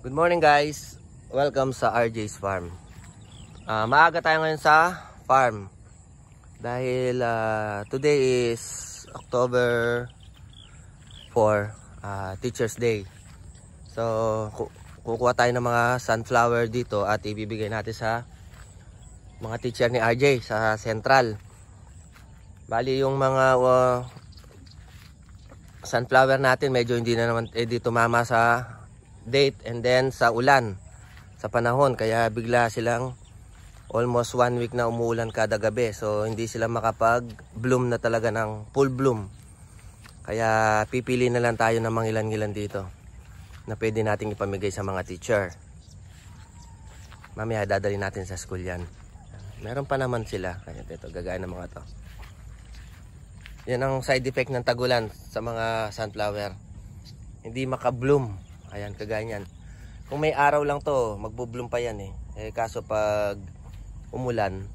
Good morning guys, welcome sa RJ's Farm. Maaga tayo ngayon sa farm dahil today is October 4, Teacher's Day. So kukuha tayo ng mga sunflower dito at ibibigay natin sa mga teacher ni RJ sa Central. Bali yung mga sunflower natin medyo hindi na naman tumama sa date and then sa ulan, sa panahon, kaya bigla silang almost 1 week na umuulan kada gabi, so hindi sila makapag bloom na talaga ng full bloom. Kaya pipili na lang tayo ng mga ilan-ilan dito na pwede nating ipamigay sa mga teacher. Mamaya dadali natin sa school yan. Meron pa naman sila, kaya ito gagaya ng mga to. Yan ang side effect ng tagulan sa mga sunflower, hindi maka-bloom. Ayan, kagaya yan. Kung may araw lang to, magbo-bloom pa yan kaso pag umulan,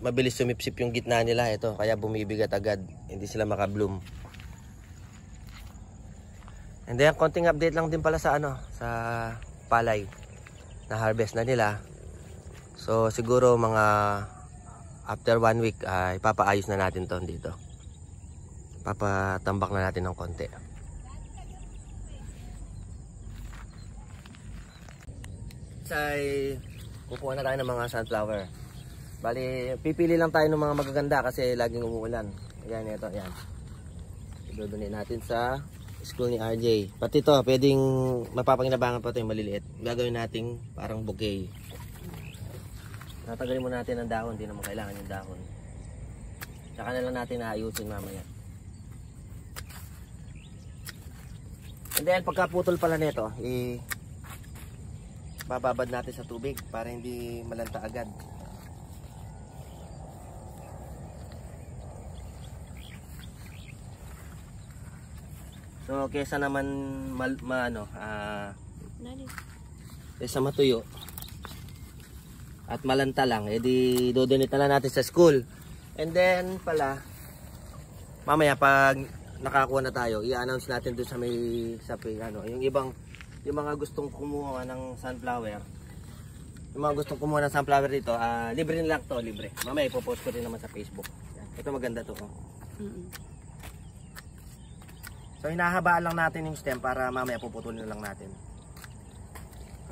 mabilis sumipsip yung gitna nila ito, kaya bumibigat agad, hindi sila maka-bloom. And then konting update lang din pala sa sa palay na harvest na nila. So siguro mga after 1 week ipapaayos na natin to dito. Papatambak na natin ng konti. Ay kukuha na tayo ng mga sunflower. Bali, pipili lang tayo ng mga magaganda kasi laging umuulan. Ayan, ito, ayan. Idodonate natin sa school ni RJ. Pati ito, pwedeng mapapakinabangan pa ito yung maliliit. Gagawin nating parang bouquet. Natanggalin muna natin ang dahon, hindi naman kailangan yung dahon. Tsaka na lang natin naayusin mamaya. And then, pagkaputol pala nito, bababad natin sa tubig para hindi malanta agad. So kesa naman kesa matuyo at malanta lang, edi dodonate na lang natin sa school. And then pala mamaya pag nakakuha na tayo, i-announce natin doon sa yung mga gustong kumuha ng sunflower. Yung mga gustong kumuha ng sunflower dito, libre lang to, libre. Mamaya ipopost ko rin naman sa Facebook. Yan. Ito maganda to. So hinahabaan lang natin yung stem para mamaya puputulin na lang natin.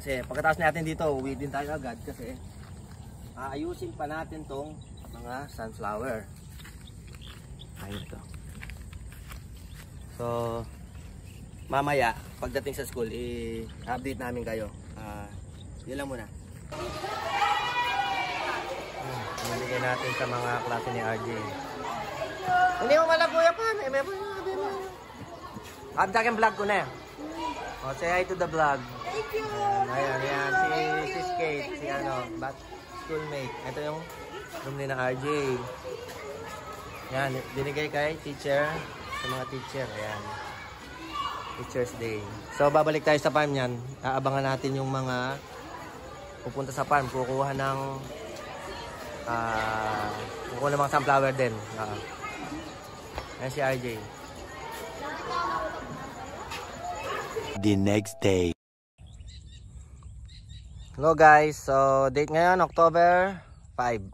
Kasi pagkatapos natin dito, uwi din tayo agad kasi aayusin pa natin tong mga sunflower. Ayun ito. So mamaya, pagdating sa school, i-update namin kayo. Yun lang muna. Maligay natin sa mga klase ni RJ. Hindi mo malaguya pa. Abdakin vlog ko na. Say hi to the vlog. Thank you. Ayan. Si Skate, si schoolmate. Ito yung room ni na RJ. Yan, binigay kay teacher, sa mga teacher. Ayan. Teacher's Day. So babalik tayo sa farm niyan. Aabangan natin yung mga pupunta sa farm, kukuha ng mga sunflower din. Ayan si RJ. The next day. Hello guys. So date ngayon October 5.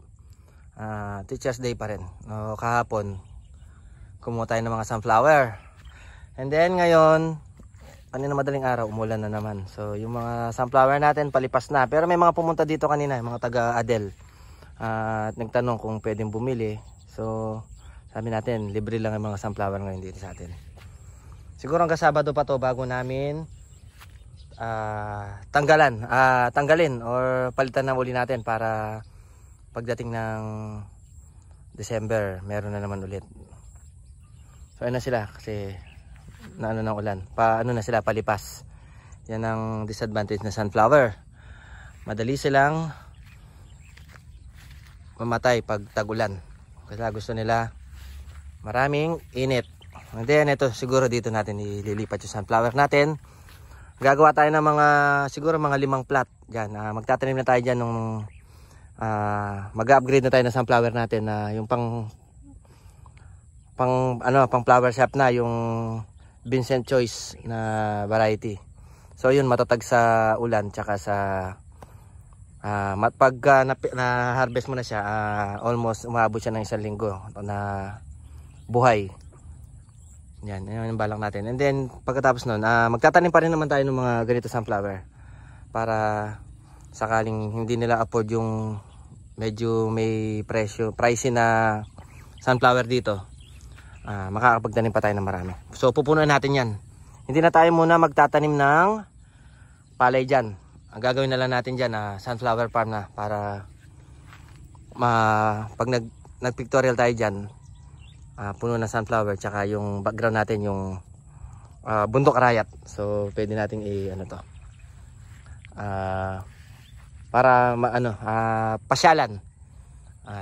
Teacher's Day pa rin. Kahapon kumuha tayo ng mga sunflower. And then ngayon, kanina madaling araw, umulan na naman. So yung mga sunflower natin palipas na. Pero may mga pumunta dito kanina, mga taga Adel. At nagtanong kung pwedeng bumili. So sabi natin, libre lang yung mga sunflower ngayon dito sa atin. Siguro hanggang Sabado pa to bago namin tanggalin or palitan na uli natin para pagdating ng December, meron na naman ulit. So ayun na sila kasi ng ulan. Na sila palipas. Yan ang disadvantage na sunflower. Madali silang mamatay pag tag-ulan. Kasi gusto nila maraming init. And then ito siguro dito natin ililipat yung sunflower natin. Gagawa tayo ng siguro mga 5 plot diyan. Magtatanim na tayo diyan nung mag-upgrade na tayo ng sunflower natin na yung pang flower shop na yung Vincent Choice na variety. So yun, matatag sa ulan tsaka sa pag na-harvest mo na siya, almost umabot siya ng 1 linggo na buhay. Yan yung balak natin. And then pagkatapos nun, magtatanim pa rin naman tayo ng mga ganito sunflower para sakaling hindi nila afford yung medyo may pricey na sunflower dito, makakapagtanim pa tayo ng marami. So pupunuan natin yan. Hindi na tayo muna magtatanim ng palay dyan. Ang gagawin na lang natin dyan, sunflower farm na, para pag nag-pictorial tayo dyan, puno ng sunflower, tsaka yung background natin yung bundok arayat. So pwede nating para pasyalan,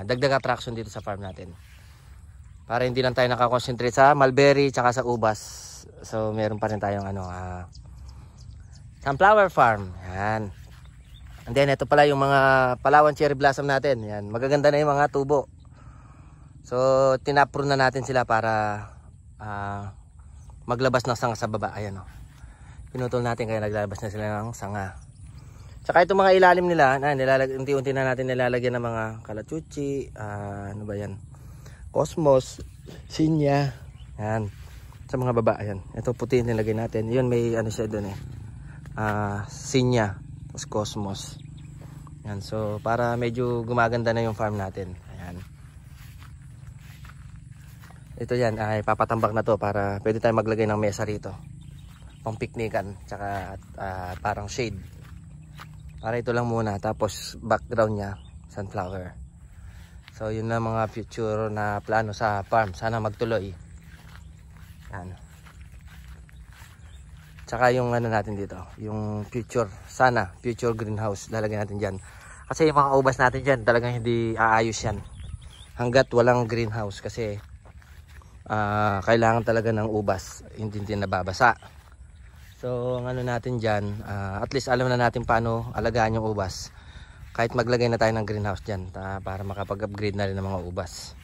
dagdag attraction dito sa farm natin, para hindi lang tayo nakakonsentrate sa mulberry tsaka sa ubas. So meron pa rin tayong sunflower farm. Yan. And then ito pala yung mga Palawan cherry blossom natin. Yan, magaganda na yung mga tubo. So tinaprune na natin sila para maglabas ng sanga sa baba. Ayan, oh. Pinutol natin kaya naglalabas na sila ng sanga. Tsaka itong mga ilalim nila, unti-unti na natin nilalagyan ng mga kalachuchi, ano ba yan? Cosmos, sinya. Yan. Sa mga baba, ayan. Ito puti nilagay natin. Yun, may siya doon sinya, tapos cosmos. Yan, so para medyo gumaganda na yung farm natin. Ayan. Ito yan, ay papatambak na to para pwede tayo maglagay ng mesa rito. Pang piknikan, tsaka parang shade. Para ito lang muna, tapos background niya sunflower. So yun na mga future na plano sa farm, sana magtuloy. Yan. Tsaka yung natin dito, yung future greenhouse lalagyan natin dyan. Kasi yung mga ubas natin dyan talagang hindi aayos yan hanggat walang greenhouse, kasi kailangan talaga ng ubas, hindi nababasa. So ang natin dyan, at least alam na natin paano alagaan yung ubas kahit maglagay na tayo ng greenhouse dyan, para makapag-upgrade na rin ng mga ubas.